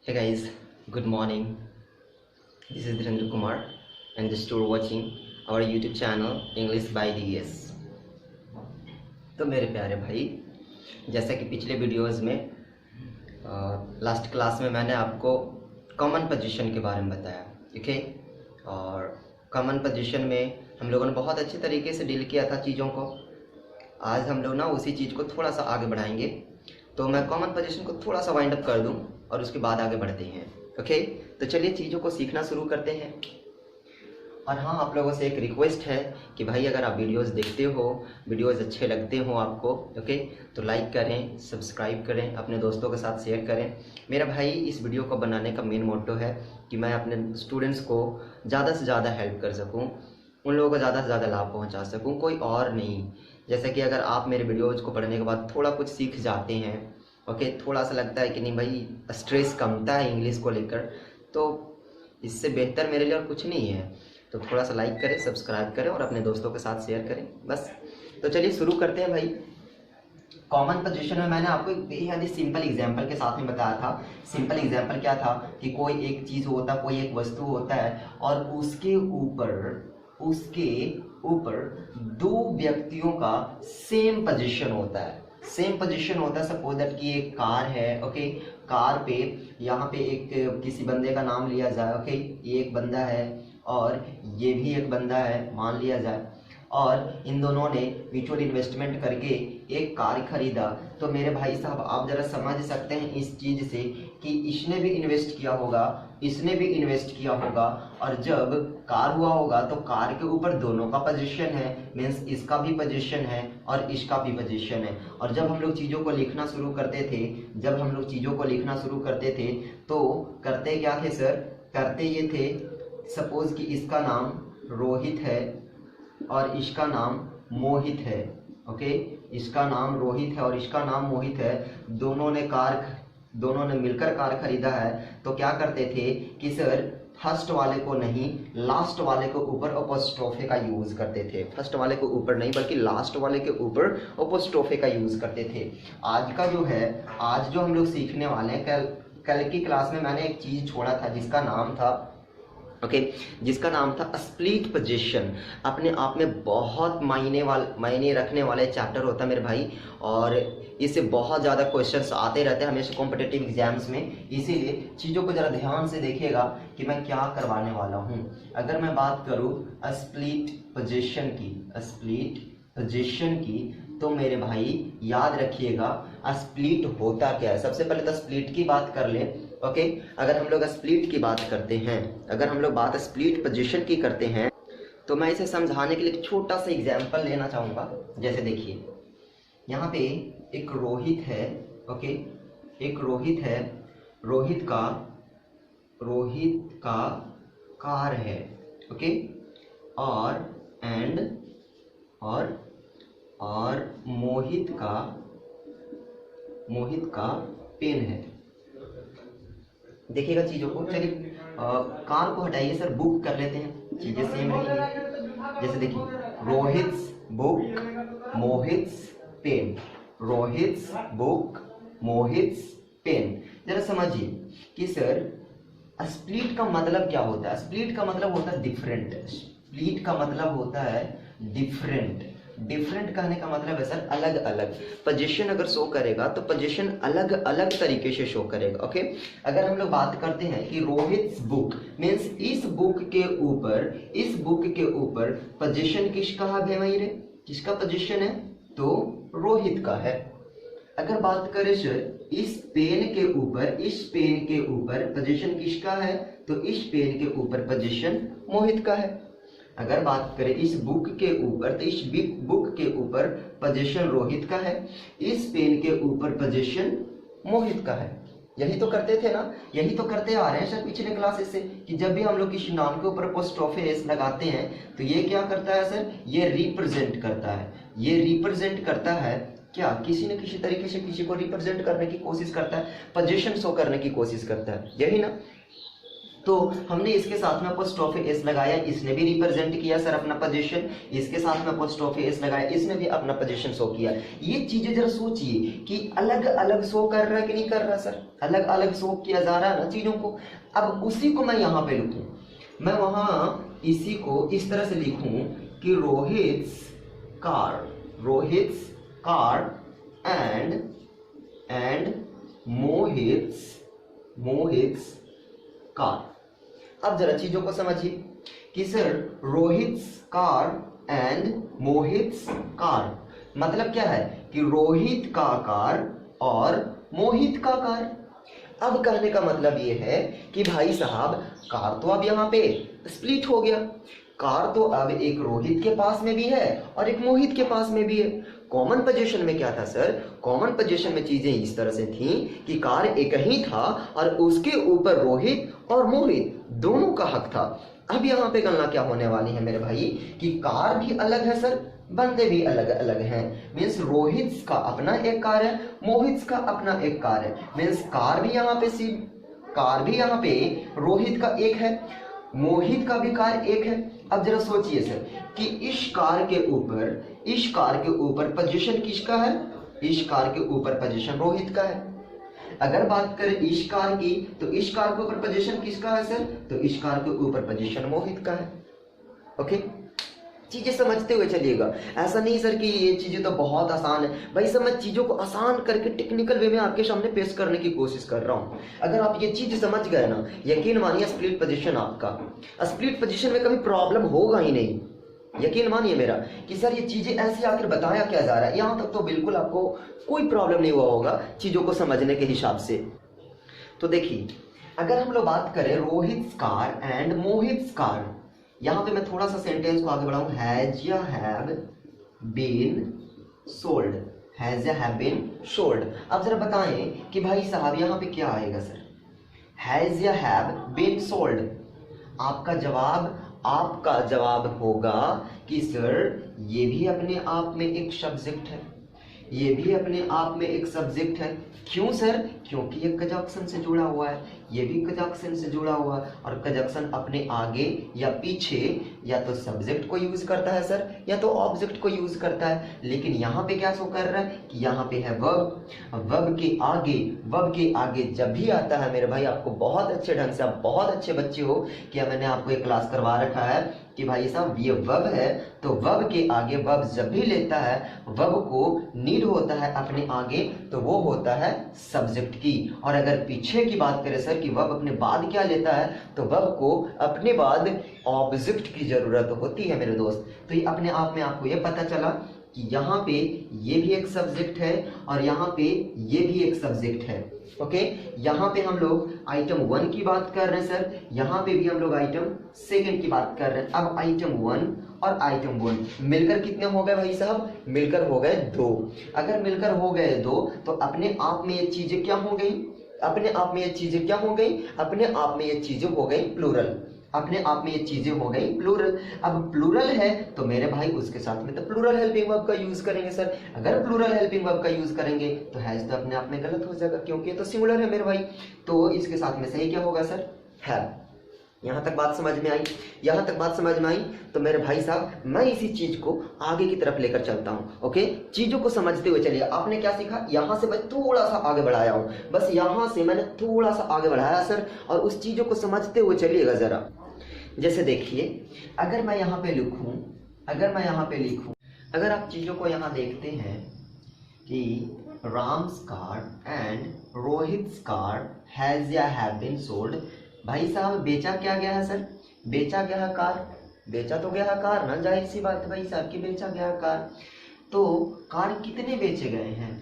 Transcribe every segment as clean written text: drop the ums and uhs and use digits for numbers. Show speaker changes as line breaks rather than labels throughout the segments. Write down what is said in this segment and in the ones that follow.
Hey guys, good morning. This is Dhirendra Kumar and just you're watching our YouTube channel English by DS। तो मेरे प्यारे भाई, जैसा कि पिछले वीडियोस में लास्ट क्लास में मैंने आपको कॉमन पोजीशन के बारे में बताया, ठीक है। और कॉमन पोजीशन में हम लोगों ने बहुत अच्छे तरीके से डील किया था चीज़ों को। आज हम लोग ना उसी चीज़ को थोड़ा सा आगे बढ़ाएंगे, तो मैं कॉमन पोजीशन को थोड़ा सा वाइंड अप कर दूं और उसके बाद आगे बढ़ते हैं। ओके, तो चलिए चीज़ों को सीखना शुरू करते हैं। और हाँ, आप लोगों से एक रिक्वेस्ट है कि भाई अगर आप वीडियोस देखते हो, वीडियोस अच्छे लगते हो आपको, ओके, तो लाइक करें, सब्सक्राइब करें, अपने दोस्तों के साथ शेयर करें। मेरा भाई इस वीडियो को बनाने का मेन मोटो है कि मैं अपने स्टूडेंट्स को ज़्यादा से ज़्यादा हेल्प कर सकूँ, उन लोगों को ज़्यादा से ज़्यादा लाभ पहुँचा सकूँ, कोई और नहीं। जैसे कि अगर आप मेरे वीडियोज़ को पढ़ने के बाद थोड़ा कुछ सीख जाते हैं, ओके, थोड़ा सा लगता है कि नहीं भाई स्ट्रेस कमता है इंग्लिश को लेकर, तो इससे बेहतर मेरे लिए और कुछ नहीं है। तो थोड़ा सा लाइक करें, सब्सक्राइब करें और अपने दोस्तों के साथ शेयर करें, बस। तो चलिए शुरू करते हैं भाई। कॉमन पोजीशन में मैंने आपको एक बेहद ही सिंपल एग्जाम्पल के साथ में बताया था। सिंपल एग्जाम्पल क्या था कि कोई एक चीज़ होता, कोई एक वस्तु होता है और उसके ऊपर दो व्यक्तियों का सेम पोजीशन होता है। सेम पोजीशन होता है। सपोज दैट कि एक कार है, ओके, कार पे यहाँ पे एक किसी बंदे का नाम लिया जाए, ओके, ये एक बंदा है और ये भी एक बंदा है मान लिया जाए, और इन दोनों ने म्यूचुअल इन्वेस्टमेंट करके एक कार खरीदा। तो मेरे भाई साहब आप जरा समझ सकते हैं इस चीज़ से कि इसने भी इन्वेस्ट किया होगा, इसने भी इन्वेस्ट किया होगा, और जब कार हुआ होगा तो कार के ऊपर दोनों का पोजीशन है, मीन्स इसका भी पोजीशन है और इसका भी पोजीशन है। और जब हम लोग चीज़ों को लिखना शुरू करते थे, तो करते क्या थे सर? करते ये थे, सपोज कि इसका नाम रोहित है और इसका नाम मोहित है, ओके, इसका नाम रोहित है और इसका नाम मोहित है। दोनों ने मिलकर कार खरीदा है। तो क्या करते थे कि सर फर्स्ट वाले को नहीं, लास्ट वाले के ऊपर अपोस्ट्रोफे का यूज करते थे। फर्स्ट वाले के ऊपर नहीं बल्कि लास्ट वाले के ऊपर अपोस्ट्रोफे का यूज करते थे। आज जो हम लोग सीखने वाले हैं, कल की क्लास में मैंने एक चीज छोड़ा था जिसका नाम था, जिसका नाम था स्प्लिट पोजीशन। अपने आप में बहुत मायने रखने वाले चैप्टर होता है मेरे भाई, और इससे बहुत ज़्यादा क्वेश्चंस आते रहते हैं हमेशा कॉम्पिटिटिव एग्जाम्स में। इसीलिए चीज़ों को ज़रा ध्यान से देखिएगा कि मैं क्या करवाने वाला हूँ। अगर मैं बात करूँ स्प्लिट पोजीशन की, तो मेरे भाई याद रखिएगा स्प्लिट होता क्या है। सबसे पहले तो स्प्लिट की बात कर ले, ओके। अगर हम लोग स्प्लिट की बात करते हैं, अगर हम लोग बात स्प्लिट पोजीशन की करते हैं, तो मैं इसे समझाने के लिए एक छोटा सा एग्जाम्पल लेना चाहूँगा। जैसे देखिए, यहाँ पे एक रोहित है, ओके, एक रोहित है, रोहित का कार है, ओके, और मोहित का पेन है। देखिएगा चीज़ों को। चलिए कार को हटाइए सर, बुक कर लेते हैं, चीज़ें सेम रहेंगी। जैसे देखिए, Rohit's book Mohit's pen, Rohit's book Mohit's pen. जरा समझिए कि सर स्प्लिट का मतलब क्या होता है। स्प्लिट का मतलब होता है डिफरेंट। स्प्लिट का मतलब होता है डिफरेंट। डिफरेंट कहने का मतलब है सर अलग अलग। पोजीशन अगर शो करेगा तो पोजीशन अलग अलग तरीके से शो करेगा, ओके। अगर हम लोग बात करते हैं कि रोहित्स बुक मीन्स इस बुक के ऊपर पोजीशन किसका है भाई रे? किसका पोजीशन है? तो रोहित का है। अगर बात करें सर इस पेन के ऊपर पोजीशन किसका है? तो इस पेन के ऊपर पोजीशन मोहित का है। अगर बात करें इस बुक के ऊपर, तो इस बुक के ऊपर पोजीशन रोहित का है, इस पेन के ऊपर पोजीशन मोहित का है। यही तो करते थे ना, यही तो करते आ रहे हैं सर पिछले क्लासेस से, कि जब भी हम लोग किसी नाम के ऊपर अपोस्ट्रोफे एस लगाते हैं तो ये क्या करता है सर? ये रिप्रेजेंट करता है क्या? किसी न किसी तरीके से किसी को रिप्रेजेंट करने की कोशिश करता है, पोजीशन शो करने की कोशिश करता है, यही ना। तो हमने इसके साथ में अपोस्ट्रोफी एस लगाया, इसने भी रिप्रेजेंट किया सर अपना पोजीशन, इसके साथ में अपोस्ट्रोफी एस लगाया, इसने भी अपना पोजीशन शो किया। ये चीजें जरा सोचिए कि अलग अलग शो कर रहा है कि नहीं कर रहा सर, अलग अलग शो किया जा रहा है ना चीजों को। अब उसी को मैं यहाँ पे लिखूं, मैं वहां इसी को इस तरह से लिखूं कि Rohit's car and Mohit's car. अब जरा चीजों को समझिए कि sir Rohit's car and Mohit's car मतलब क्या है कि रोहित का कार और मोहित का कार। अब कहने का मतलब ये है कि भाई साहब कार तो अब यहाँ पे स्प्लिट हो गया, कार तो अब एक रोहित के पास में भी है और एक मोहित के पास में भी है। कॉमन पोजीशन में क्या था सर, कॉमन पोजीशन में चीजें इस तरह से थी कि कार एक ही था और उसके ऊपर रोहित और मोहित दोनों का हक था। अब यहाँ पे गणना क्या होने वाली है मेरे भाई कि कार भी अलग है सर, बंदे भी अलग अलग हैं। मीन्स रोहित का अपना एक कार है, मोहित का अपना एक कार है। मीन्स कार भी यहाँ पे रोहित का एक है, मोहित का भी कार एक है। अब जरा सोचिए सर कि इस कार के ऊपर पोजीशन किसका है, इस कार के ऊपर पोजीशन रोहित का है। अगर बात करें इस कार की तो इस कार के ऊपर पोजीशन किसका है सर, तो इस कार के ऊपर पोजीशन मोहित का है। ओके, चीजें समझते हुए चलिएगा। ऐसा नहीं सर कि ये चीजें तो बहुत आसान है भाई, सब मैं चीजों को आसान करके टेक्निकल वे में आपके सामने पेश करने की कोशिश कर रहा हूं। अगर आप ये चीज समझ गए ना, यकीन मानिए स्प्लिट पोजीशन आपका, स्प्लिट पोजीशन में कभी प्रॉब्लम होगा ही नहीं। यकीन मानिए मेरा कि सर ये चीजें ऐसे आकर बताया क्या जा रहा है, यहां तक तो बिल्कुल आपको कोई प्रॉब्लम नहीं हुआ होगा चीजों को समझने के हिसाब से। तो देखिए अगर हम लोग बात करें Rohit car and Mohit car, यहां पे मैं थोड़ा सा सेंटेंस को आगे बढ़ाऊं, हैज या हैव बीन सोल्ड, हैज या हैव बीन सोल्ड। अब जरा बताएं कि भाई साहब यहां पे क्या आएगा सर, हैज या हैव बीन सोल्ड। आपका जवाब होगा कि सर ये भी अपने आप में एक सब्जेक्ट है, ये भी अपने आप में एक सब्जेक्ट है। क्यों सर, क्योंकि ये कंजक्शन से जुड़ा हुआ है, ये भी कंजक्शन से जुड़ा हुआ है और कंजक्शन अपने आगे या पीछे या तो सब्जेक्ट को यूज करता है सर या तो ऑब्जेक्ट को यूज करता है। लेकिन यहाँ पे क्या शो कर रहा है कि यहाँ पे है वर्ब। वर्ब के आगे जब भी आता है मेरे भाई, आपको बहुत अच्छे ढंग से, आप बहुत अच्छे बच्चे हो कि मैंने आपको एक क्लास करवा रखा है कि भाई साहब ये वर्ब है, तो वर्ब के आगे वर्ब जब भी लेता है, वर्ब को नीड होता है अपने आगे, तो वो होता है सब्जेक्ट की। और अगर पीछे की बात करें सर कि वर्ब अपने बाद क्या लेता है, तो वर्ब को अपने बाद ऑब्जेक्ट की जरूरत होती है मेरे दोस्त। तो ये अपने आप में आपको ये पता चला कि यहाँ पे ये भी एक सब्जेक्ट है और यहाँ पे ये भी एक सब्जेक्ट है। ओके, यहाँ पे हम लोग आइटम 1 की बात कर रहे हैं सर, यहाँ पे भी हम लोग आइटम 2 की बात कर रहे हैं। अब आइटम 1 और आइटम 1 मिलकर कितने हो गए भाई साहब, मिलकर हो गए 2। अगर मिलकर हो गए 2 तो अपने आप में ये चीजें क्या हो गई, अपने आप में ये चीजें क्या हो गई, अपने आप में ये चीजें हो गई प्लूरल, अपने आप में ये चीजें हो गई प्लूरल। अब प्लूरल है तो मेरे भाई उसके साथ में तो प्लूरल हेल्पिंग वर्ब का यूज करेंगे सर। अगर प्लूरल हेल्पिंग वर्ब का यूज करेंगे तो हैज तो अपने आप में गलत हो जाएगा क्योंकि ये तो सिंगुलर है मेरे भाई। तो इसके साथ में सही क्या होगा सर, हैव। यहाँ तक बात समझ में आई, यहाँ तक बात समझ में आई। तो मेरे भाई साहब मैं इसी चीज को आगे की तरफ लेकर चलता हूँ। ओके, चीजों को समझते हुए चलिए। आपने क्या सीखा, यहाँ से मैं थोड़ा सा आगे बढ़ाया हूँ, बस यहाँ से मैंने थोड़ा सा आगे बढ़ाया सर, और उस चीजों को समझते हुए चलिएगा जरा। जैसे देखिए अगर मैं यहाँ पे लिखूं, अगर आप चीजों को यहाँ देखते हैं कि Ram's car and Rohit's car has या हैव बीन सोल्ड, भाई साहब बेचा क्या गया है सर, बेचा गया है कार, बेचा तो गया है कार ना, जाहिर सी बात है भाई साहब कि बेचा गया है कार। तो कार कितने बेचे गए हैं,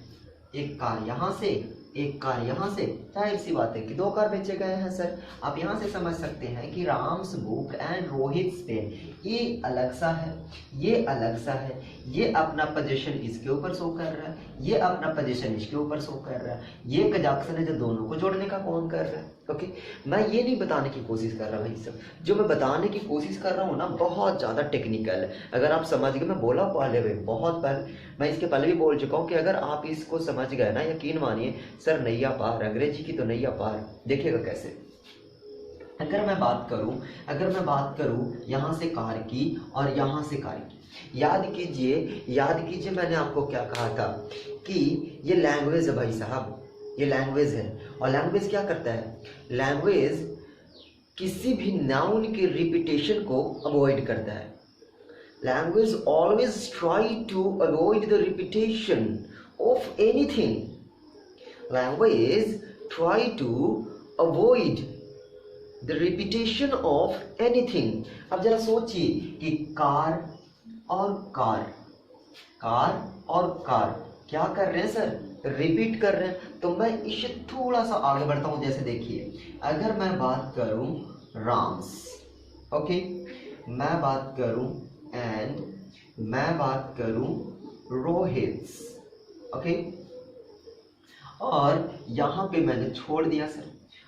एक कार यहाँ से, एक कार यहाँ से, जाहिर सी बात है कि 2 कार बेचे गए हैं सर। आप यहाँ से समझ सकते हैं कि राम्स बुक एंड रोहित्स पेन, ये अलग सा है, ये अलग सा है, ये अपना पोजीशन इसके ऊपर शो कर रहा है, ये अपना पोजीशन इसके ऊपर शो कर रहा है, ये कंजक्शन है जो दोनों को जोड़ने का कौन कर रहा है। ओके, मैं ये नहीं बताने की कोशिश कर रहा भाई सब, जो मैं बताने की कोशिश कर रहा हूँ ना बहुत ज़्यादा टेक्निकल है। अगर आप समझ गए, मैं बोला पहले भी, बहुत पहले, मैं इसके पहले भी बोल चुका हूँ कि अगर आप इसको समझ गए ना, यकीन मानिए सर नैया पार, अंग्रेजी की तो नैया पार। देखिएगा कैसे, अगर मैं बात करूं यहाँ से कार की और यहाँ से कार की, याद कीजिए मैंने आपको क्या कहा था कि ये लैंग्वेज है भाई साहब, ये लैंग्वेज है। और लैंग्वेज क्या करता है? लैंग्वेज किसी भी नाउन के रिपीटेशन को अवॉइड करता है। Language always try to avoid the repetition of anything. Language try to avoid the repetition of anything. अब जरा सोचिए कि कार और कार क्या कर रहे हैं सर? रिपीट कर रहे हैं। तो मैं इसे थोड़ा सा आगे बढ़ता हूं। जैसे देखिए, अगर मैं बात करूं राम्स, ओके, मैं बात करूं रोहित्स, ओके, और यहां पे मैंने छोड़ दिया सर,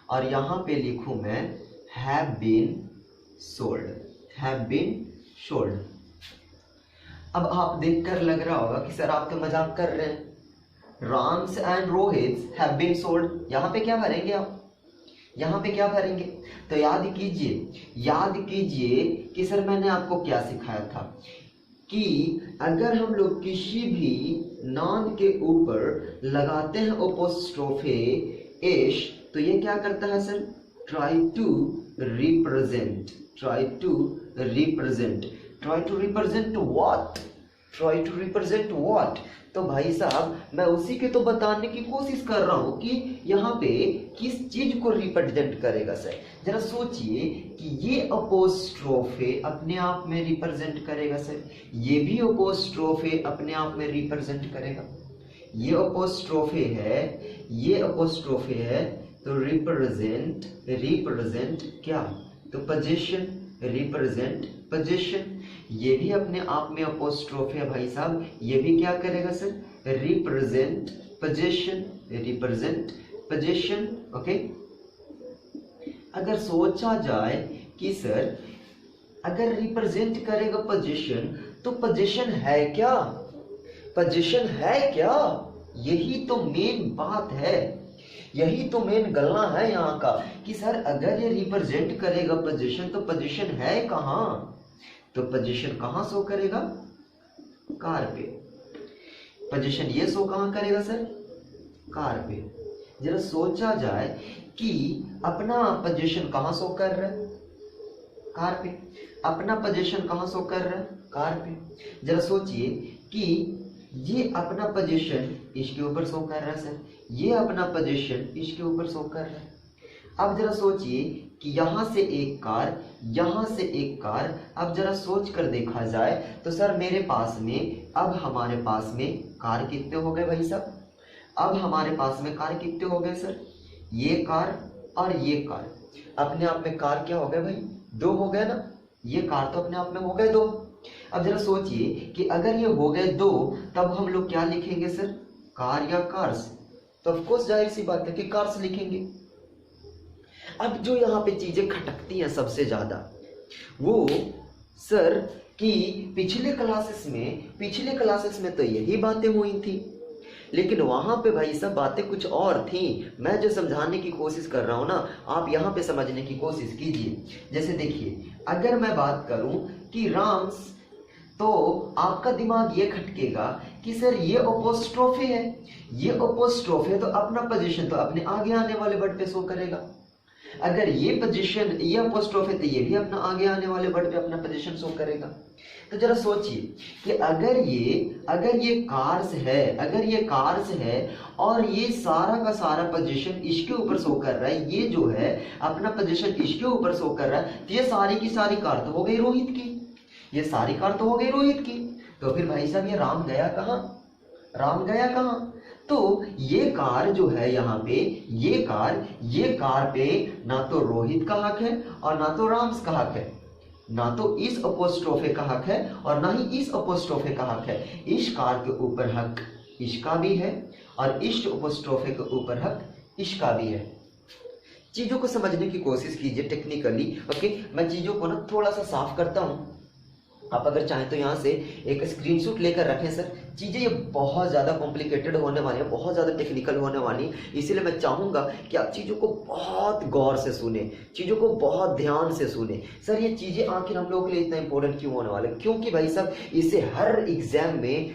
और यहां पे लिखूं मैं हैव बीन सोल्ड। अब आप देखकर लग रहा होगा कि सर आप तो मजाक कर रहे हैं, Ram's and Rohit's have been sold, यहाँ पे क्या भरेंगे आप? यहाँ पे क्या भरेंगे? तो याद कीजिए कि सर मैंने आपको क्या सिखाया था कि अगर हम लोग किसी भी नाउन के ऊपर लगाते हैं अपोस्ट्रोफे एश, तो ये क्या करता है sir? Try to represent what? तो भाई साहब मैं उसी के तो बताने की कोशिश कर रहा हूं कि यहाँ पे किस चीज को रिप्रेजेंट करेगा सर। जरा सोचिए कि ये अपोस्ट्रोफे अपने आप में रिप्रेजेंट करेगा सर, ये भी अपोस्ट्रोफे अपने आप में रिप्रेजेंट करेगा। ये अपोस्ट्रोफे है तो रिप्रेजेंट क्या? तो पोजीशन, रिप्रेजेंट पोजीशन। ये भी अपने आप में अपोस्ट्रोफे है भाई साहब, ये भी क्या करेगा सर? Represent position, okay. अगर सोचा जाए कि सर अगर रिप्रेजेंट करेगा पोजीशन, तो पोजीशन है क्या? यही तो मेन बात है, यही तो मेन गलना है यहाँ का कि सर अगर ये रिप्रेजेंट करेगा पोजीशन, तो पोजीशन है कहाँ? तो पोजीशन कहाँ शो करेगा? कार पे। पोजीशन ये शो कहाँ करेगा सर? कार पे। जरा सोचा जाए कि अपना पोजीशन कहाँ शो कर रहा है? कार पे। अपना पोजीशन कहाँ शो कर रहा है? कार पे। जरा सोचिए कि ये अपना पोजीशन इसके ऊपर शो कर रहा है सर, ये अपना पोजीशन इसके ऊपर शो कर रहा है। अब जरा सोचिए कि यहाँ से एक कार, यहाँ से एक कार। अब जरा सोच कर देखा जाए तो सर मेरे पास में, अब हमारे पास में कार कितने हो गए भाई साहब? अब हमारे पास में कार कितने हो गए सर? ये कार और ये कार अपने आप में कार क्या हो गए भाई? 2 हो गए ना। ये कार तो अपने आप में हो गए 2। अब जरा सोचिए कि अगर ये हो गए 2, तब हम लोग क्या लिखेंगे सर? कार या कार्स? तो ऑफकोर्स जाहिर सी बात है कि कार्स लिखेंगे। अब जो यहाँ पे चीजें खटकती हैं सबसे ज्यादा वो सर कि पिछले क्लासेस में तो यही बातें हुई थी, लेकिन वहां पे भाई सब बातें कुछ और थी। मैं जो समझाने की कोशिश कर रहा हूं ना, आप यहाँ पे समझने की कोशिश कीजिए। जैसे देखिए, अगर मैं बात करूं कि राम्स, तो आपका दिमाग ये खटकेगा कि सर ये अपोस्ट्रोफे है, तो अपना पोजीशन तो अपने आगे आने वाले वर्ड पे शो करेगा। अगर ये पोजीशन, ये अपोस्ट्रोफे, तो ये भी अपना आगे आने वाले वर्ड पे अपना पोजीशन शो करेगा। तो जरा सोचिए कि अगर ये कार्स है और ये सारा का सारा पोजीशन इसके ऊपर शो कर रहा है, ये जो है अपना पोजीशन इसके ऊपर शो कर रहा है, तो ये सारी की सारी कार तो हो गई रोहित की, तो फिर भाई साहब ये राम गया कहाँ? तो ये कार जो है यहाँ पे, ये कार पे ना तो रोहित का हक है और ना तो राम्स का हक है, ना तो इस अपोस्ट्रोफे का हक है और ना ही इस अपोस्ट्रोफे का हक है। इस कार के ऊपर हक इसका भी है और इस अपोस्ट्रोफे के ऊपर हक इसका भी है। चीजों को समझने की कोशिश कीजिए टेक्निकली, ओके। मैं चीजों को ना थोड़ा सा साफ करता हूं। आप अगर चाहें तो यहाँ से एक स्क्रीनशॉट लेकर रखें सर। चीज़ें ये बहुत ज़्यादा कॉम्प्लिकेटेड होने वाली है, बहुत ज़्यादा टेक्निकल होने वाली, इसीलिए मैं चाहूँगा कि आप चीज़ों को बहुत गौर से सुने, चीज़ों को बहुत ध्यान से सुने। सर ये चीज़ें आखिर हम लोगों के लिए इतना इंपॉर्टेंट क्यों होने वाले? क्योंकि भाई साहब इसे हर एग्जाम में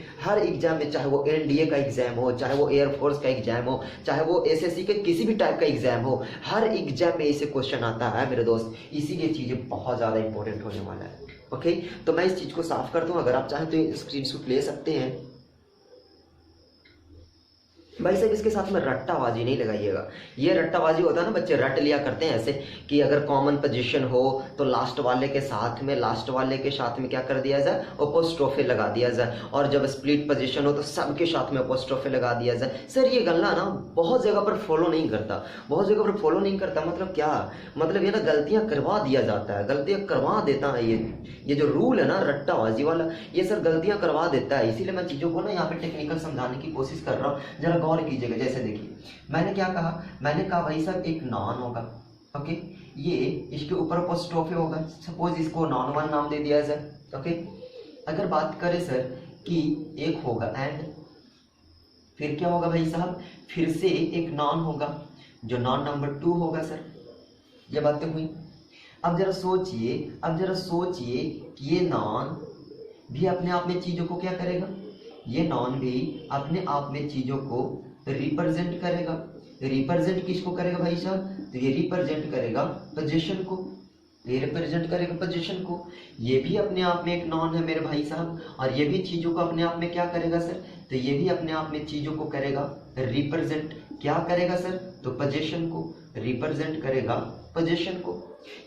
चाहे वो एनडीए का एग्जाम हो, चाहे वो एयरफोर्स का एग्जाम हो, चाहे वो एसएससी के किसी भी टाइप का एग्जाम हो, हर एग्जाम में इसे क्वेश्चन आता है मेरे दोस्त। इसीलिए चीज़ें बहुत ज़्यादा इंपॉर्टेंट होने वाला है। ओके, तो मैं इस चीज़ को साफ कर दूं। अगर आप चाहें तो स्क्रीनशॉट ले सकते हैं। भाई साहब इसके साथ में रट्टाबाजी नहीं लगाइएगा। ये रट्टाबाजी होता है ना, बच्चे रट लिया करते हैं ऐसे कि अगर कॉमन पोजीशन हो तो लास्ट वाले के साथ में क्या कर दिया जाए, अपोस्ट्रोफे लगा दिया जाए, और जब स्प्लिट पोजीशन हो तो सबके साथ में अपोस्ट्रोफे लगा दिया जाए। सर ये गल्ला ना बहुत जगह पर फॉलो नहीं करता, मतलब क्या, मतलब ये ना गलतियां करवा दिया जाता है, गलतियां करवा देता है। ये जो रूल है ना रट्टाबाजी वाला, ये सर गलतियां करवा देता है। इसीलिए मैं चीज़ों को ना यहाँ पे टेक्निकल समझाने की कोशिश कर रहा हूँ, जरा गौर कीजिएगा। जैसे देखिए मैंने क्या कहा, मैंने कहा भाई साहब एक नॉन होगा, ओके, ये इसके ऊपर अपोस्ट्रोफे होगा, सपोज इसको नॉन वन नाम दे दिया जाए, ओके। अगर बात करें सर कि एक होगा एंड, फिर क्या होगा भाई साहब, फिर से एक नॉन होगा जो नॉन नंबर 2 होगा सर। ये बातें हुई। अब जरा सोचिए कि ये नॉन भी अपने आप में चीजों को क्या करेगा, ये नॉन भी अपने आप में चीजों को रिप्रेजेंट करेगा। रिप्रेजेंट किसको करेगा भाई साहब, तो ये रिप्रेजेंट करेगा पोजीशन को, ये रिप्रेजेंट करेगा पोजीशन को। ये भी अपने आप में एक नॉन है मेरे भाई साहब, और ये भी चीजों को अपने आप में क्या करेगा सर, तो ये भी अपने आप में चीजों को करेगा रिप्रेजेंट। क्या करेगा सर, तो पोजीशन को रिप्रेजेंट करेगा, पोजीशन को।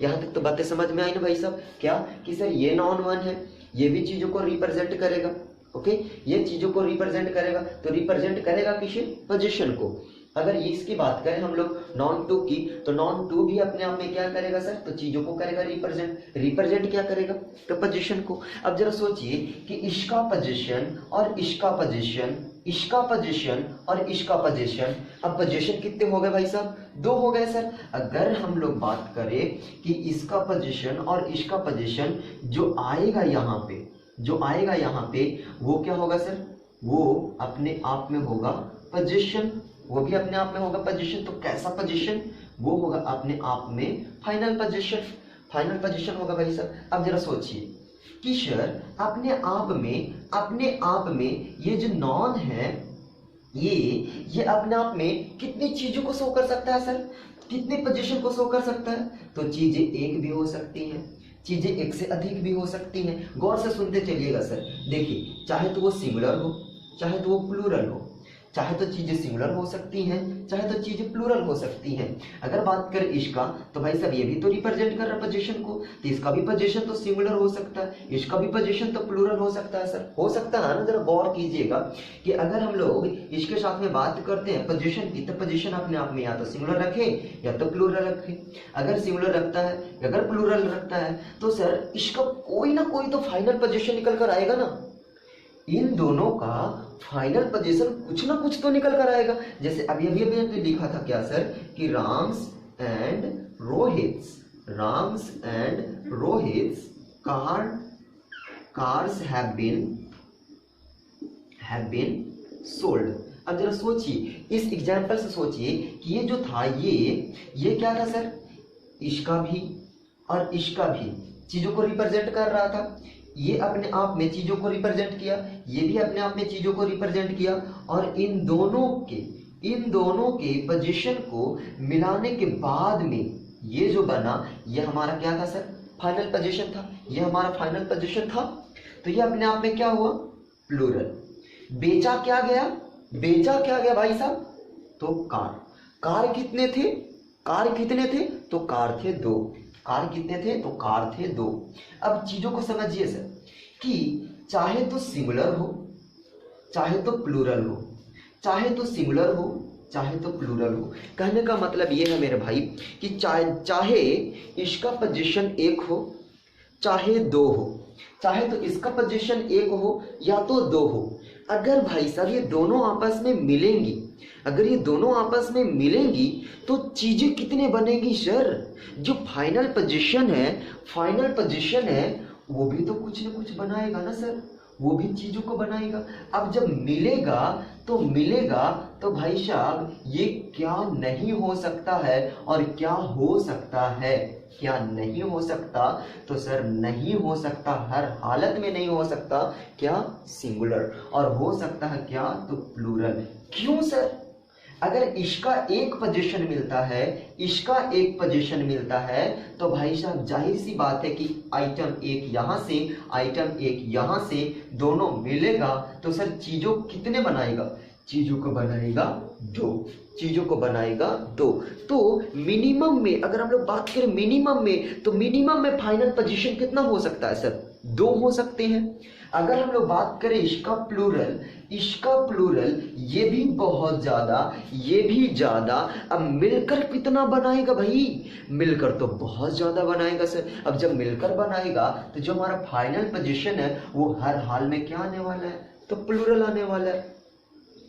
यहाँ तक तो बातें समझ में आई ना भाई साहब, क्या कि सर ये नॉन वन है, ये भी चीजों को रिप्रेजेंट करेगा, ओके, ये चीजों को रिप्रेजेंट करेगा, तो रिप्रेजेंट करेगा किसी पोजीशन को। अगर इसकी बात करें हम लोग नॉन 2 की, तो नॉन 2 भी अपने आप में क्या करेगा सर, तो चीजों को करेगा रिप्रेजेंट क्या करेगा, तो पोजीशन को। अब जरा सोचिए कि इसका पोजीशन और इसका पोजीशन, इसका पोजीशन और इसका पोजीशन, अब पोजीशन कितने हो गए भाई साहब, 2 हो गए सर। अगर हम लोग बात करें कि इसका पोजीशन और इसका पोजीशन जो आएगा यहाँ पे, वो क्या होगा सर, वो अपने आप में होगा पोजीशन, वो भी अपने आप में होगा पोजीशन। तो कैसा पोजीशन, वो होगा अपने आप में फाइनल पोजीशन होगा भाई साहब। अब जरा सोचिए कि सर अपने आप में ये जो नॉन है, ये अपने आप में कितनी चीजों को शो कर सकता है सर, कितने पोजीशन को शो कर सकता है, तो चीजें एक भी हो सकती हैं, चीजें एक से अधिक भी हो सकती हैं। गौर से सुनते चलिएगा सर। देखिए चाहे तो वो सिंगुलर हो, चाहे तो वो प्लूरल हो, चाहे तो चीजें सिंगुलर हो सकती हैं, चाहे तो चीजें प्लूरल हो सकती हैं। अगर बात करें इसका, तो भाई साहब ये भी तो रिप्रेजेंट कर रहा है पोजीशन को, तो इसका भी पोजीशन तो सिंगुलर हो सकता है, इसका भी पोजीशन तो प्लूरल हो सकता है सर, हो सकता है ना। जरा गौर कीजिएगा कि अगर हम लोग इसके साथ में बात करते हैं पोजीशन की, तो पोजीशन अपने आप में या तो सिंगुलर रखे या तो प्लूरल रखे। अगर सिंगुलर रखता है, अगर प्लूरल रखता है, तो सर इसका कोई ना कोई तो फाइनल पोजीशन निकल कर आएगा ना। इन दोनों का फाइनल पोजीशन कुछ ना कुछ तो निकल कर आएगा। जैसे अभी लिखा था क्या सर कि Ram's and Rohit's cars have been sold. अब जरा सोचिए, इस एग्जाम्पल से सोचिए कि ये जो था ये क्या था सर, इसका भी और इसका भी चीजों को रिप्रेजेंट कर रहा था। ये अपने आप में चीजों को रिप्रेजेंट किया, ये भी अपने आप में चीजों को रिप्रेजेंट किया, और इन दोनों के पोजीशन को मिलाने के बाद में ये जो बना, ये हमारा क्या था सर, फाइनल पोजीशन था। ये हमारा फाइनल पोजीशन था, तो ये अपने आप में क्या हुआ, प्लूरल। बेचा क्या गया भाई साहब, तो कार कितने थे, तो कार थे 2। कार कितने थे, तो कार थे 2। अब चीजों को समझिए सर कि चाहे तो सिंगुलर हो, चाहे तो प्लूरल हो, चाहे तो सिंगुलर हो, चाहे तो प्लूरल हो। कहने का मतलब ये है मेरे भाई कि चाहे इसका पोजीशन 1 हो, चाहे 2 हो, चाहे तो इसका पोजीशन 1 हो या तो 2 हो। अगर भाई साहब ये दोनों आपस में मिलेंगी, अगर ये दोनों आपस में मिलेंगी तो चीजें कितने बनेंगी सर, जो फाइनल पोजीशन है वो भी तो कुछ ना कुछ बनाएगा ना सर, वो भी चीजों को बनाएगा। अब जब मिलेगा तो भाई साहब ये क्या नहीं हो सकता है और क्या हो सकता है? क्या नहीं हो सकता? तो सर नहीं हो सकता, हर हालत में नहीं हो सकता। क्या? सिंगुलर। और हो सकता है क्या? तो प्लूरल। क्यों सर? अगर इसका एक पोजीशन मिलता है, इसका एक पोजीशन मिलता है, तो भाई साहब जाहिर सी बात है कि आइटम एक यहां से, आइटम एक यहां से, दोनों मिलेगा तो सर चीजों कितने बनाएगा? चीजों को बनाएगा दो, चीजों को बनाएगा दो। तो मिनिमम में अगर हम लोग बात करें मिनिमम में, तो मिनिमम में फाइनल पोजीशन कितना हो सकता है सर? दो हो सकते हैं। अगर हम लोग बात करें इसका प्लूरल, ये भी बहुत ज्यादा, ये भी ज्यादा। अब मिलकर कितना बनाएगा भाई? मिलकर तो बहुत ज्यादा बनाएगा सर। अब जब मिलकर बनाएगा तो जो हमारा फाइनल पोजीशन है वो हर हाल में क्या आने वाला है? तो प्लूरल आने वाला है,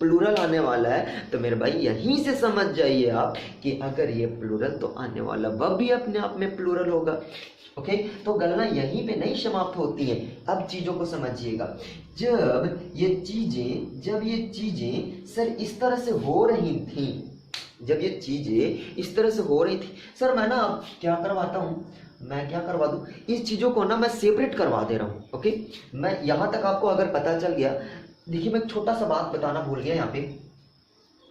प्लूरल आने वाला है। तो मेरे भाई यहीं से समझ जाइए आप कि अगर ये प्लूरल तो आने वाला वह भी अपने आप में प्लूरल होगा। ओके, तो गणना यहीं पे नहीं समाप्त होती है। अब चीजों को समझिएगा। जब ये चीजें सर इस तरह से हो रही थी, जब ये चीजें इस तरह से हो रही थी सर, मैं ना अब क्या करवाता हूँ, मैं क्या करवा दूं, इस चीजों को ना मैं सेपरेट करवा दे रहा हूँ। ओके, मैं यहां तक आपको अगर पता चल गया, देखिए मैं एक छोटा सा बात बताना भूल गया यहाँ पे।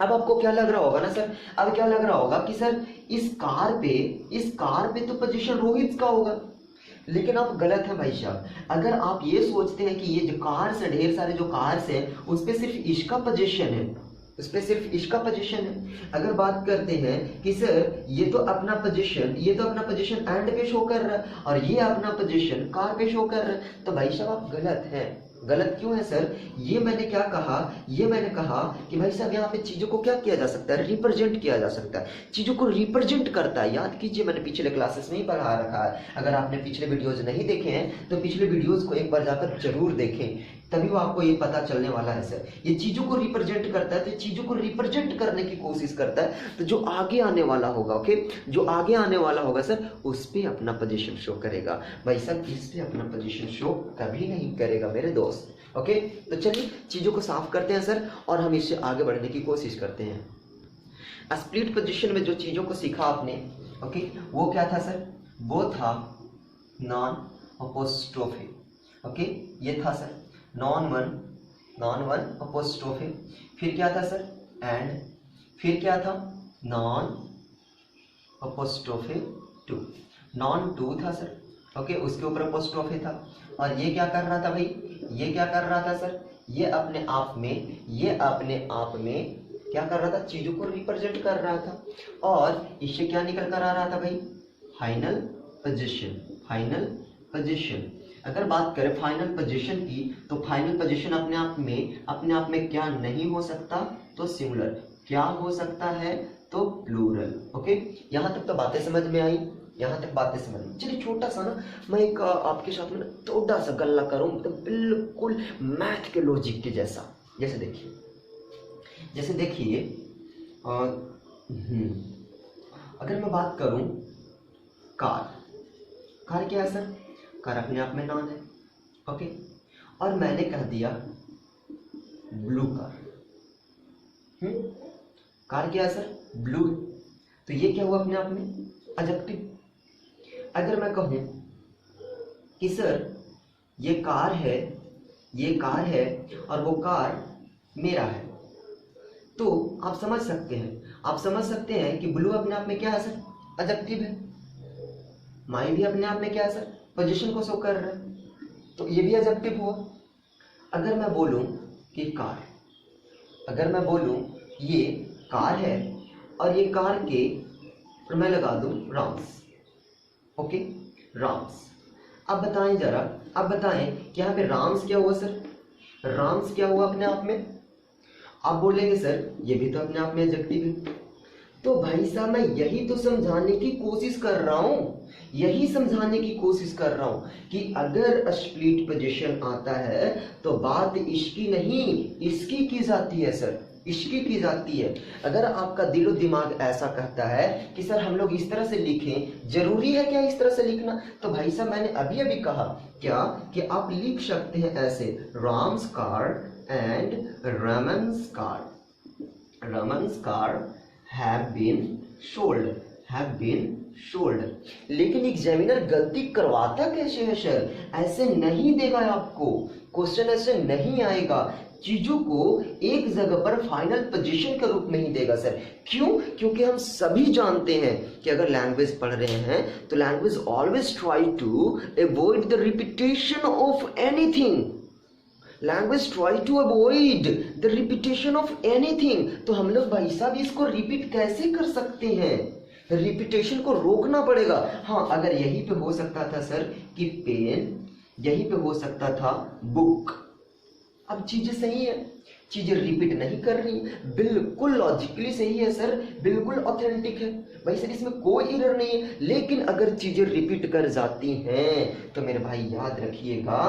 अब आपको क्या लग रहा होगा ना सर, अब क्या लग रहा होगा कि सर इस कार पे तो पोजीशन रोहित का होगा, लेकिन आप गलत है भाई साहब। अगर आप ये सोचते हैं कि ये जो कार्स है, ढेर सारे जो कार्स हैं, उस पर सिर्फ इसका पोजीशन है, उस पर सिर्फ इसका पोजीशन है। अगर बात करते हैं कि सर ये तो अपना पोजीशन एंड पे शो कर रहा है और ये अपना पोजीशन कार पे शो कर रहा है, तो भाई साहब आप गलत हैं। गलत क्यों है सर? ये मैंने क्या कहा, ये मैंने कहा कि भाई साहब यहाँ पे चीजों को क्या किया जा सकता है? रिप्रेजेंट किया जा सकता है, चीजों को रिप्रेजेंट करता है। याद कीजिए, मैंने पिछले क्लासेस में ही पढ़ा रखा है। अगर आपने पिछले वीडियोज नहीं देखे हैं तो पिछले वीडियोज को एक बार जाकर जरूर देखें, तभी वो आपको ये पता चलने वाला है सर। ये चीजों को रिप्रेजेंट करता है, तो चीजों को रिप्रेजेंट करने की कोशिश करता है, तो जो आगे आने वाला होगा, ओके, जो आगे आने वाला होगा सर, उस पे अपना पोजीशन शो करेगा। भाई साहब इस पे अपना पोजीशन शो कभी नहीं करेगा मेरे दोस्त। ओके, तो चलिए चीजों को साफ करते हैं सर, और हम इससे आगे बढ़ने की कोशिश करते हैं। स्प्लिट पोजीशन में जो चीजों को सीखा आपने, ओके, वो क्या था सर? वो था नॉन अपोस्ट्रोफी। ओके, ये था सर नॉन वन अपोस्ट्रोफी। फिर क्या था सर? एंड। फिर क्या था? Non apostrophe to. Non to था सर, ओके, उसके ऊपर अपोस्ट्रोफी था। और ये क्या कर रहा था भाई? ये क्या कर रहा था सर? ये अपने आप में क्या कर रहा था? चीजों को रिप्रेजेंट कर रहा था। और इससे क्या निकल कर आ रहा था भाई? Final position. अगर बात करें फाइनल पोजीशन की, तो फाइनल पोजीशन अपने आप में क्या नहीं हो सकता? तो सिंगुलर। क्या हो सकता है? तो प्लूरल। ओके, यहां तक तो बातें समझ में आई, यहां तक बातें समझ में। चलिए छोटा सा ना मैं एक आपके साथ में थोड़ा सा गल्ला करूं, मतलब बिल्कुल मैथ के लॉजिक के जैसा। जैसे देखिए अगर मैं बात करूं कार क्या है सर? कार अपने आप में नॉन है, ओके, और मैंने कह दिया ब्लू कार। कार क्या है सर? ब्लू। तो ये क्या हुआ अपने आप में? एडजेक्टिव। अगर मैं कहूं कि सर ये कार है और वो कार मेरा है, तो आप समझ सकते हैं कि ब्लू अपने आप में क्या है सर? एडजेक्टिव है। माई भी अपने आप में क्या है सर? पोजीशन को शो कर रहा है, तो ये भी एडजेक्टिव हुआ। अगर मैं बोलूं कि ये कार है और ये कार के और मैं लगा दूं राम्स, ओके, राम्स। अब बताएं कि यहाँ पे राम्स क्या हुआ सर? राम्स क्या हुआ अपने आप में? आप बोलेंगे सर ये भी तो अपने आप में एडजेक्टिव है। तो भाई साहब मैं यही तो समझाने की कोशिश कर रहा हूं कि अगर स्प्लिट पोजीशन आता है तो बात इसकी नहीं इसकी की जाती है सर, इसकी की जाती है। अगर आपका दिलो दिमाग ऐसा कहता है कि सर हम लोग इस तरह से लिखें, जरूरी है क्या इस तरह से लिखना, तो भाई साहब मैंने अभी अभी कहा क्या कि आप लिख सकते हैं ऐसे, Ram's car and Raman's car, Raman's car have been sold. लेकिन एग्जामिनर गलती करवाता कैसे है सर, ऐसे नहीं देगा आपको क्वेश्चन, ऐसे नहीं आएगा, चीजों को एक जगह पर फाइनल पोजीशन के रूप में ही देगा सर। क्यों? क्योंकि हम सभी जानते हैं कि अगर लैंग्वेज पढ़ रहे हैं तो language always try to avoid the repetition of anything, language try to avoid the repetition of anything. तो हम लोग भाई साहब इसको रिपीट कैसे कर सकते हैं, रिपीटेशन को रोकना पड़ेगा। हाँ, अगर यहीं पे हो सकता था सर कि पेन, यहीं पे हो सकता था बुक, अब चीजें सही है, चीजें रिपीट नहीं कर रही, बिल्कुल लॉजिकली सही है सर, बिल्कुल ऑथेंटिक है भाई सर, इसमें कोई एरर नहीं है। लेकिन अगर चीजें रिपीट कर जाती हैं तो मेरे भाई याद रखिएगा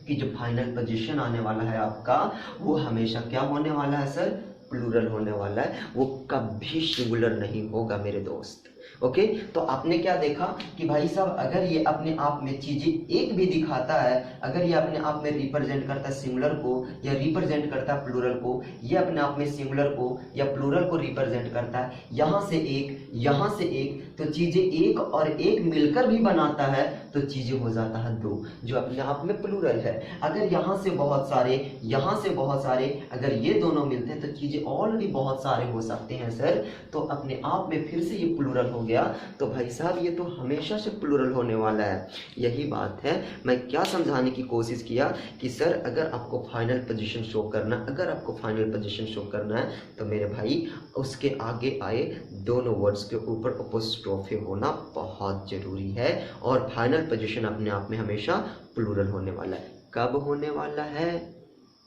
कि जो फाइनल पोजीशन आने वाला है आपका, वो हमेशा क्या होने वाला है सर, प्लूरल होने वाला है, वो कभी सिंगुलर नहीं होगा मेरे दोस्त। ओके, तो आपने क्या देखा कि भाई साहब अगर ये अपने आप में चीजें एक भी दिखाता है, अगर ये अपने आप में रिप्रेजेंट करता है सिंगुलर को या रिप्रेजेंट करता है प्लूरल को, ये अपने आप में सिंगुलर को या प्लूरल को रिप्रेजेंट करता है, यहाँ से एक, यहाँ से एक, तो चीजें एक और एक मिलकर भी बनाता है तो चीजें हो जाता है दो, जो अपने आप में प्लूरल है। अगर यहाँ से बहुत सारे, यहाँ से बहुत सारे, अगर ये दोनों मिलते हैं तो चीजें और भी बहुत सारे हो सकते हैं सर, तो अपने आप में फिर से ये प्लूरल हो गया। तो भाई साहब ये तो हमेशा से प्लूरल होने वाला है। यही बात है, मैं क्या समझाने की कोशिश किया कि सर अगर आपको फाइनल पोजीशन शो करना, अगर आपको फाइनल पोजीशन शो करना है तो मेरे भाई उसके आगे आए दोनों वर्ड्स के ऊपर अपोस्ट्रोफी होना बहुत जरूरी है, और फाइनल पोजीशन अपने आप में हमेशा प्लूरल होने वाला है। कब होने वाला है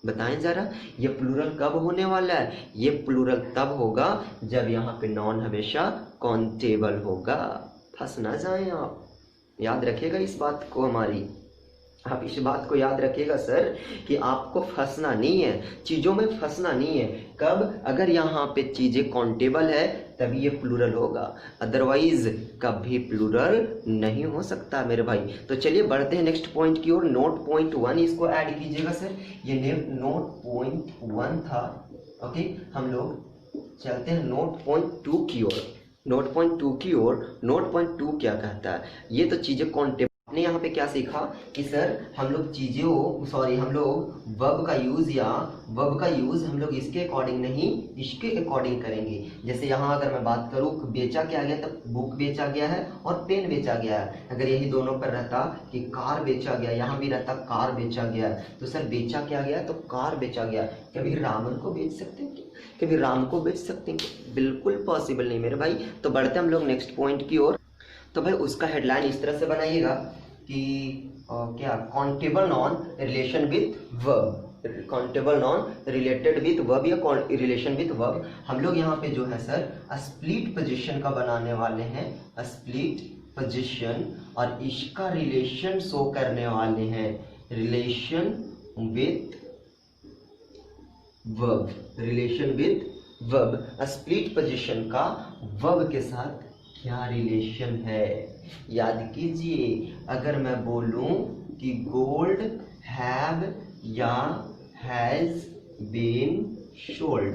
बताएं जरा, ये प्लूरल कब होने वाला है? ये प्लूरल तब होगा जब यहाँ पे नॉन हमेशा काउंटेबल होगा। फंस ना जाएं आप, याद रखिएगा इस बात को हमारी, आप इस बात को याद रखिएगा सर कि आपको फंसना नहीं है, चीज़ों में फंसना नहीं है। कब? अगर यहाँ पे चीज़ें काउंटेबल है तभी ये प्लूरल होगा, अदरवाइज कभी प्लूरल नहीं हो सकता मेरे भाई। तो चलिए बढ़ते हैं नेक्स्ट पॉइंट की ओर। नोट पॉइंट 1 इसको ऐड कीजिएगा सर, ये नोट पॉइंट 1 था। ओके, हम लोग चलते हैं नोट पॉइंट 2 की ओर। नोट पॉइंट 2 की ओर, नोट पॉइंट 2 क्या कहता है? ये तो चीज़ें काउंटेबल, आपने यहाँ पे क्या सीखा कि सर हम लोग हम लोग वर्ब का यूज हम लोग इसके अकॉर्डिंग नहीं, इसके अकॉर्डिंग करेंगे। जैसे यहाँ अगर मैं बात करूँ बेचा क्या गया, तो बुक बेचा गया है और पेन बेचा गया है। अगर यही दोनों पर रहता कि कार बेचा गया, यहाँ भी रहता कार बेचा गया, तो सर बेचा क्या गया, तो कार बेचा गया। कभी रावण को बेच सकते हैं, कभी राम को बेच सकते हैं? बिल्कुल पॉसिबल नहीं मेरे भाई। तो बढ़ते हम लोग नेक्स्ट पॉइंट की ओर। तो भाई उसका हेडलाइन इस तरह से बनाइएगा कि क्या, countable noun relation with verb, countable noun related with verb या रिलेशन विथ वर्ब। हम लोग यहाँ पे जो है सर स्प्लिट पोजीशन का बनाने वाले हैं, स्प्लिट पोजीशन, और इसका रिलेशन शो करने वाले हैं, relation with verb, relation with verb. Split position का वर्ब के साथ क्या रिलेशन है? याद कीजिए, अगर मैं बोलूं कि गोल्ड हैव या has been sold,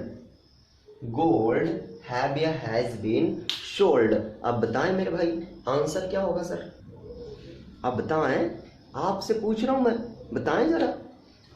gold have या हैज बीन सोल्ड, अब बताएं मेरे भाई आंसर क्या होगा सर? अब बताएं, आपसे पूछ रहा हूं मैं, बताएं जरा।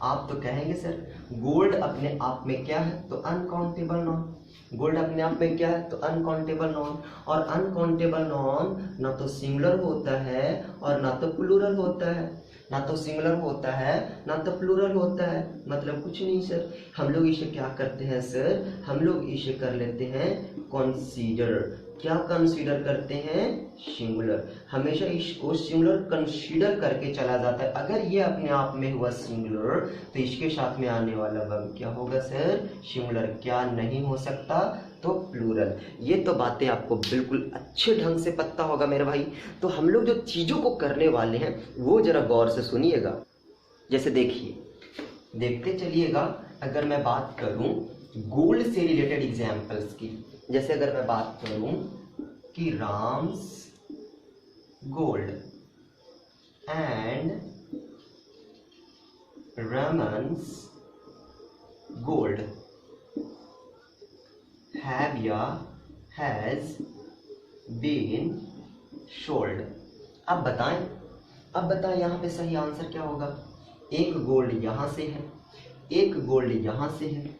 आप तो कहेंगे सर गोल्ड अपने आप में क्या है, तो अनकाउंटेबल नॉन। गोल्ड अपने आप में क्या है, तो अनकाउंटेबल नॉन, और अनकाउंटेबल नॉन ना तो सिंगुलर होता है और ना तो प्लूरल होता है, ना तो सिंगुलर होता है ना तो प्लूरल होता है। मतलब कुछ नहीं सर, हम लोग इसे क्या करते हैं सर, हम लोग इसे कर लेते हैं कंसीडर। क्या कंसीडर करते हैं? सिंगुलर। हमेशा इसको सिंगुलर कंसीडर करके चला जाता है। अगर ये अपने आप में हुआ सिंगुलर तो इसके साथ में आने वाला वर्ब क्या होगा सर? सिंगुलर। क्या नहीं हो सकता? तो प्लूरल। ये तो बातें आपको बिल्कुल अच्छे ढंग से पता होगा मेरे भाई। तो हम लोग जो चीज़ों को करने वाले हैं वो जरा गौर से सुनिएगा। जैसे देखिए, देखते चलिएगा, अगर मैं बात करूं गोल्ड से रिलेटेड एग्जाम्पल्स की, जैसे अगर मैं बात करूं कि Ram's gold and Raman's gold have या has been sold। अब बताएं यहाँ पे सही आंसर क्या होगा। एक गोल्ड यहाँ से है, एक गोल्ड यहाँ से है,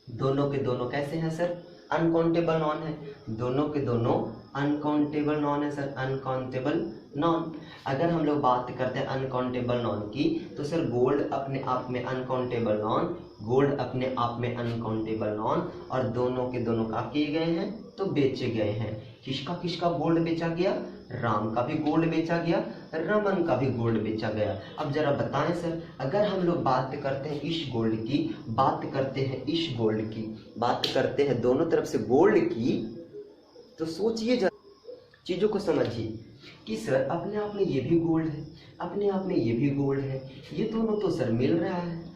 दोनों के दोनों कैसे हैं सर, अनकाउंटेबल नॉन है, दोनों के दोनों अनकाउंटेबल नॉन है सर, अनकाउंटेबल नॉन। अगर हम लोग बात करते हैं अनकाउंटेबल नॉन की, तो सर गोल्ड अपने आप में अनकाउंटेबल नॉन, गोल्ड अपने आप में अनकाउंटेबल नॉन, और दोनों के दोनों क्या किए गए हैं, तो बेचे गए हैं। किसका किसका गोल्ड बेचा गया, राम का भी गोल्ड बेचा गया, रमन का भी गोल्ड बेचा गया। अब जरा बताएं सर, अगर हम लोग बात करते हैं इस गोल्ड की, बात करते हैं इस गोल्ड की, बात करते हैं दोनों तरफ से गोल्ड की, तो सोचिए जरा, चीजों को समझिए कि सर अपने आप में ये भी गोल्ड है, अपने आप में ये भी गोल्ड है, ये दोनों तो सर मिल रहा है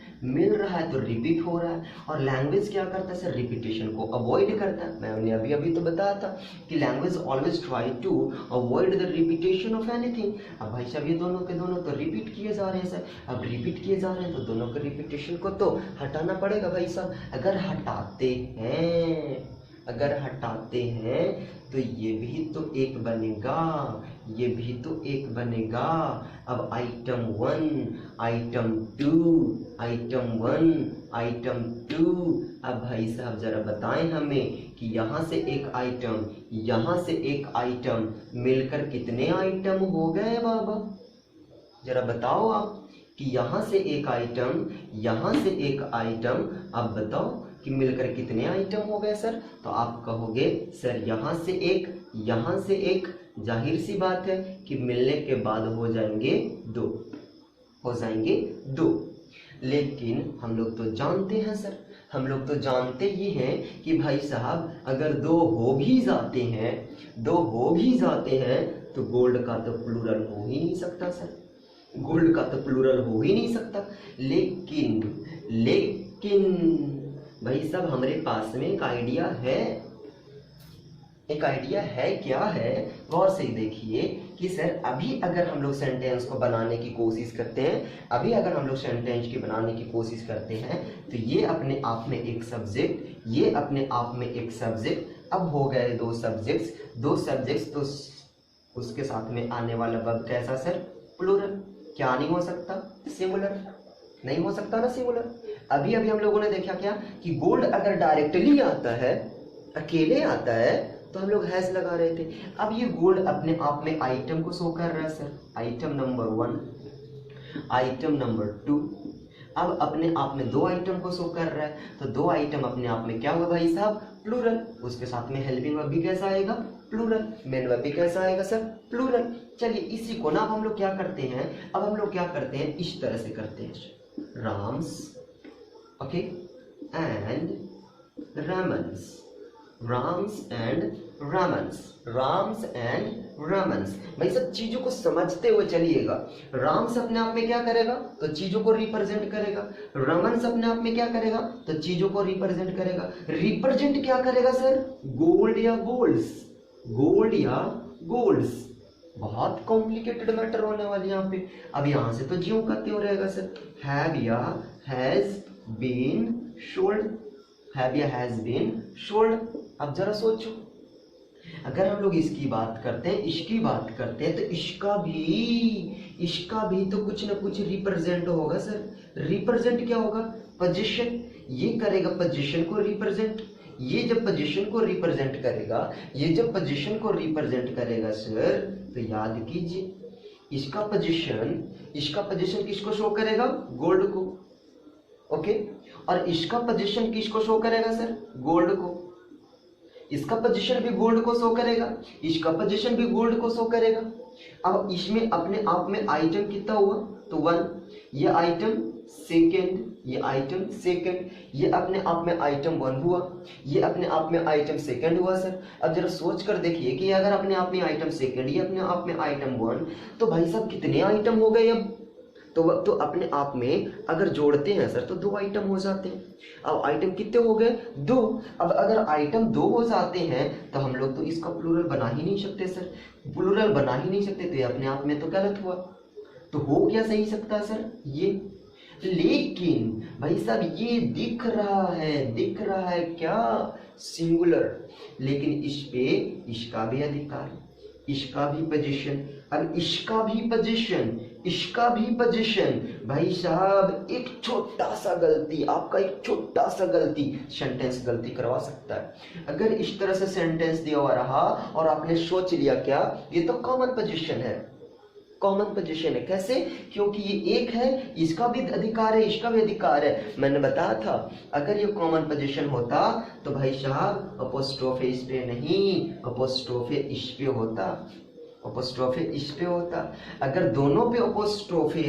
तो रिपीट हो रहा है। और लैंग्वेज क्या करता है सर, रिपीटेशन को अवॉइड करता है। मैंने अभी तो बताया था कि language always try to avoid the repetition of anything. अब भाई साहब ये दोनों के दोनों तो रिपीट किए जा रहे हैं सर, अब रिपीट किए जा रहे हैं तो दोनों के रिपीटेशन को तो हटाना पड़ेगा भाई साहब। अगर हटाते हैं तो ये भी तो एक बनेगा, ये भी तो एक बनेगा। अब आइटम 1, आइटम 2, आइटम 1, आइटम 2। अब भाई साहब जरा बताएं हमें कि यहाँ से एक आइटम, यहाँ से एक आइटम मिलकर कितने आइटम हो गए बाबा, जरा बताओ आप कि यहाँ से एक आइटम, यहाँ से एक आइटम, अब बताओ कि मिलकर कितने आइटम हो गए सर। तो आप कहोगे सर यहाँ से एक, यहाँ से एक, जाहिर सी बात है कि मिलने के बाद हो जाएंगे दो। लेकिन हम लोग तो जानते हैं सर, हम लोग तो जानते ही हैं कि भाई साहब अगर दो हो भी जाते हैं तो गोल्ड का तो प्लूरल हो ही नहीं सकता सर, गोल्ड का तो प्लूरल हो ही नहीं सकता। लेकिन भाई साहब हमारे पास में एक आइडिया है, क्या है, गौर से देखिए कि सर अभी अगर हम लोग सेंटेंस को बनाने की कोशिश करते हैं, तो ये अपने आप में एक सब्जेक्ट, ये अपने आप में एक सब्जेक्ट। अब हो गए दो सब्जेक्ट्स, तो उसके साथ में आने वाला वर्ब कैसा सर, प्लूरल। क्या नहीं हो सकता, सिंगुलर नहीं हो सकता ना, सिंगुलर। अभी हम लोगों ने देखा क्या कि गोल्ड अगर डायरेक्टली आता है, अकेले आता है, तो हम लोग हैज लगा रहे थे। अब ये गोल्ड अपने आप में आइटम को शो कर रहा है sir, item number 1, item number 2। अब अपने आप में दो आइटम को शो कर रहा है, तो दो आइटम अपने आप में क्या हुआ भाई साहब, प्लूरल। उसके साथ में हेल्पिंग वर्ब भी कैसा आएगा, प्लूरल। मेन वर्ब भी कैसा आएगा सर, प्लूरल। चलिए इसी को ना अब हम लोग क्या करते हैं, इस तरह से करते हैं, Ram's okay and Raman's, Ram's and Raman's. भाई सब चीजों को समझते हुए चलिएगा। राम्स अपने आप में क्या करेगा, तो चीजों को रिप्रेजेंट करेगा। रमन्स अपने आप में क्या करेगा, तो चीजों को रिप्रेजेंट करेगा। रिप्रेजेंट क्या करेगा सर, गोल्ड या गोल्ड्स। बहुत कॉम्प्लिकेटेड मैटर होने वाली यहाँ पे। अब यहाँ से तो ज्यों का त्यों रहेगा सर, हैव या हैज बीन सोल्ड। अब जरा सोचो, अगर हम लोग इसकी बात करते हैं, तो इसका भी तो कुछ ना कुछ रिप्रेजेंट होगा सर। रिप्रेजेंट क्या होगा, पोजीशन। ये करेगा पोजीशन को रिप्रेजेंट। ये जब पोजीशन को रिप्रेजेंट करेगा सर, तो याद कीजिए इसका पोजीशन किसको शो करेगा, गोल्ड को। ओके, और इसका पोजीशन किसको शो करेगा सर, गोल्ड को। इसका पोजीशन भी गोल्ड को शो करेगा, इसका पोजीशन भी गोल्ड को शो करेगा। अब इसमें अपने आप में आइटम कितना हुआ, तो 1। ये आइटम सेकंड, ये अपने आप में आइटम 1 हुआ, ये अपने आप में आइटम सेकंड हुआ सर। अब जरा सोच कर देखिए कि अगर अपने आप में आइटम सेकंड, ये अपने आप में आइटम 1, तो भाई साहब कितने आइटम हो गए अब, तो अपने आप में अगर जोड़ते हैं सर तो 2 आइटम हो जाते हैं। अब आइटम कितने हो गए? 2। अब अगर आइटम 2 हो जाते हैं तो हम लोग तो इसका प्लूरल बना ही नहीं सकते सर। प्लूरल बना ही नहीं सकते तो ये अपने आप में तो गलत हुआ। तो हो क्या सही सकता सर? ये। लेकिन भाई साहब ये दिख रहा है क्या? सिंगुलर। लेकिन इस पे इसका भी अधिकार, इसका भी पोजीशन। अब इसका भी पोजीशन भाई साहब एक छोटा सा गलती, आपका एक छोटा सा गलती सेंटेंस गलती करवा सकता है। अगर इस तरह से सेंटेंस दिया हुआ रहा और आपने सोच लिया क्या ये तो कॉमन पोजीशन है, कॉमन पोजीशन है। कैसे? क्योंकि ये एक है, इसका भी अधिकार है, इसका भी अधिकार है। मैंने बताया था अगर ये कॉमन पोजीशन होता तो भाई साहब अपोस्ट्रोफे इस पे नहीं, अपोस्ट्रोफे इस पे होता, अपोस्ट्रोफे इस पे होता। अगर दोनों पे अपोस्ट्रोफे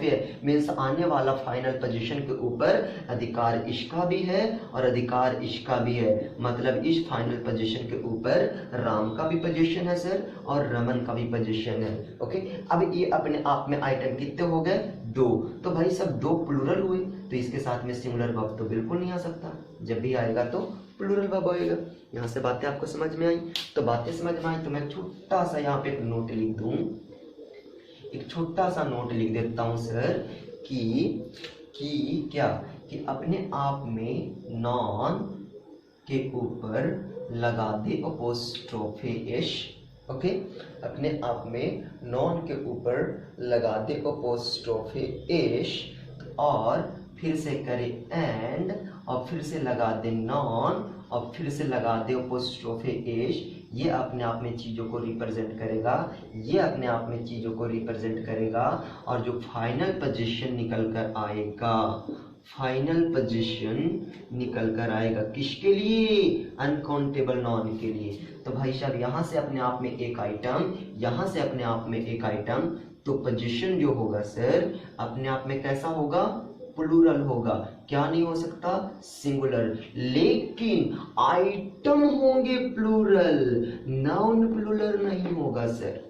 है मीन्स आने वाला फाइनल पोजीशन के ऊपर अधिकार इसका भी है और अधिकार इसका भी है। मतलब इस फाइनल पोजीशन के ऊपर राम का भी पोजीशन है सर और रमन का भी पोजीशन है। ओके, अब ये अपने आप में आइटम कितने हो गए? 2। तो भाई सब 2 प्लूरल हुए तो इसके साथ में सिंगुलर वर्ब तो बिल्कुल नहीं आ सकता। जब भी आएगा तो प्लूरल वर्ब होएगा। यहाँ से बातें आपको समझ में आई? तो बातें समझ में आई तो मैं छोटा सा यहाँ पे एक नोट लिख दूं, एक छोटा सा नोट लिख देता हूं सर कि क्या कि अपने आप में नॉन के ऊपर लगा दे अपोस्ट्रोफे एश। ओके, अपने आप में नॉन के ऊपर लगा दे अपोस्ट्रोफे एश और फिर से करे एंड और फिर से लगा दे नॉन और फिर से लगा दे अपोस्ट्रोफे एश। ये अपने आप में चीज़ों को रिप्रेजेंट करेगा, ये अपने आप में चीज़ों को रिप्रेजेंट करेगा। और जो फाइनल पोजीशन निकल कर आएगा, फाइनल पोजीशन निकल कर आएगा किसके लिए? अनकाउंटेबल नॉन के लिए। तो भाई साहब यहाँ से अपने आप में एक आइटम, यहाँ से अपने आप में एक आइटम, तो पोजीशन जो होगा सर अपने आप में कैसा होगा? प्लूरल होगा। क्या नहीं हो सकता? सिंगुलर। लेकिन आइटम होंगे प्लूरल, नाउन प्लूरल नहीं होगा सर।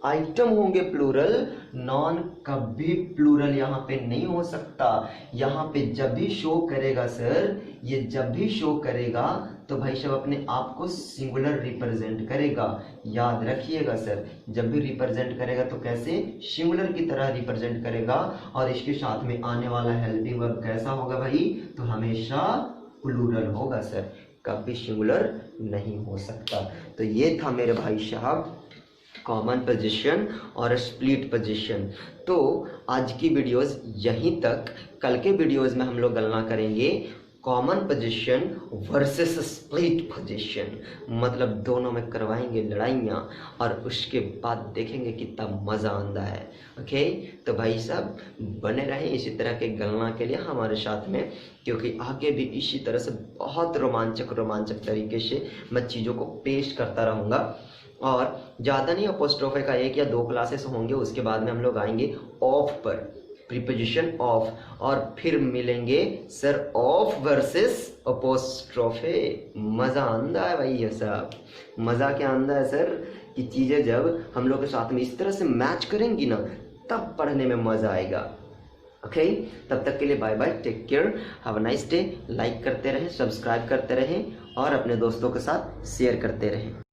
आइटम होंगे प्लूरल, नॉन कभी प्लूरल यहाँ पे नहीं हो सकता। यहाँ पे जब भी शो करेगा सर, ये जब भी शो करेगा तो भाई साहब अपने आप को सिंगुलर रिप्रेजेंट करेगा। याद रखिएगा सर, जब भी रिप्रेजेंट करेगा तो कैसे? सिंगुलर की तरह रिप्रेजेंट करेगा। और इसके साथ में आने वाला हेल्पिंग वर्ब कैसा होगा भाई? तो हमेशा प्लूरल होगा सर, कभी सिंगुलर नहीं हो सकता। तो ये था मेरे भाई साहब कॉमन पोजीशन और स्प्लिट पोजीशन। तो आज की वीडियोस यहीं तक। कल के वीडियोस में हम लोग गणना करेंगे common position versus split position, मतलब दोनों में करवाएंगे लड़ाइयाँ और उसके बाद देखेंगे कितना मज़ा आता है। ओके, तो भाई साहब बने रहें इसी तरह के गणना के लिए हमारे साथ में, क्योंकि आगे भी इसी तरह से बहुत रोमांचक तरीके से मैं चीज़ों को पेश करता रहूँगा। और ज़्यादा नहीं, अपोस्ट्रोफे का 1 या 2 क्लासेस होंगे, उसके बाद में हम लोग आएंगे ऑफ पर, प्रीपोजिशन ऑफ, और फिर मिलेंगे सर ऑफ वर्सेस अपोस्ट्रोफे। मज़ा आंदा है भाई, ये सब मज़ा क्या आंदा है सर कि चीज़ें जब हम लोग के साथ में इस तरह से मैच करेंगी ना तब पढ़ने में मज़ा आएगा। ओके, तब तक के लिए bye bye, take care, have a nice day. Like करते रहें, सब्सक्राइब करते रहें और अपने दोस्तों के साथ शेयर करते रहें।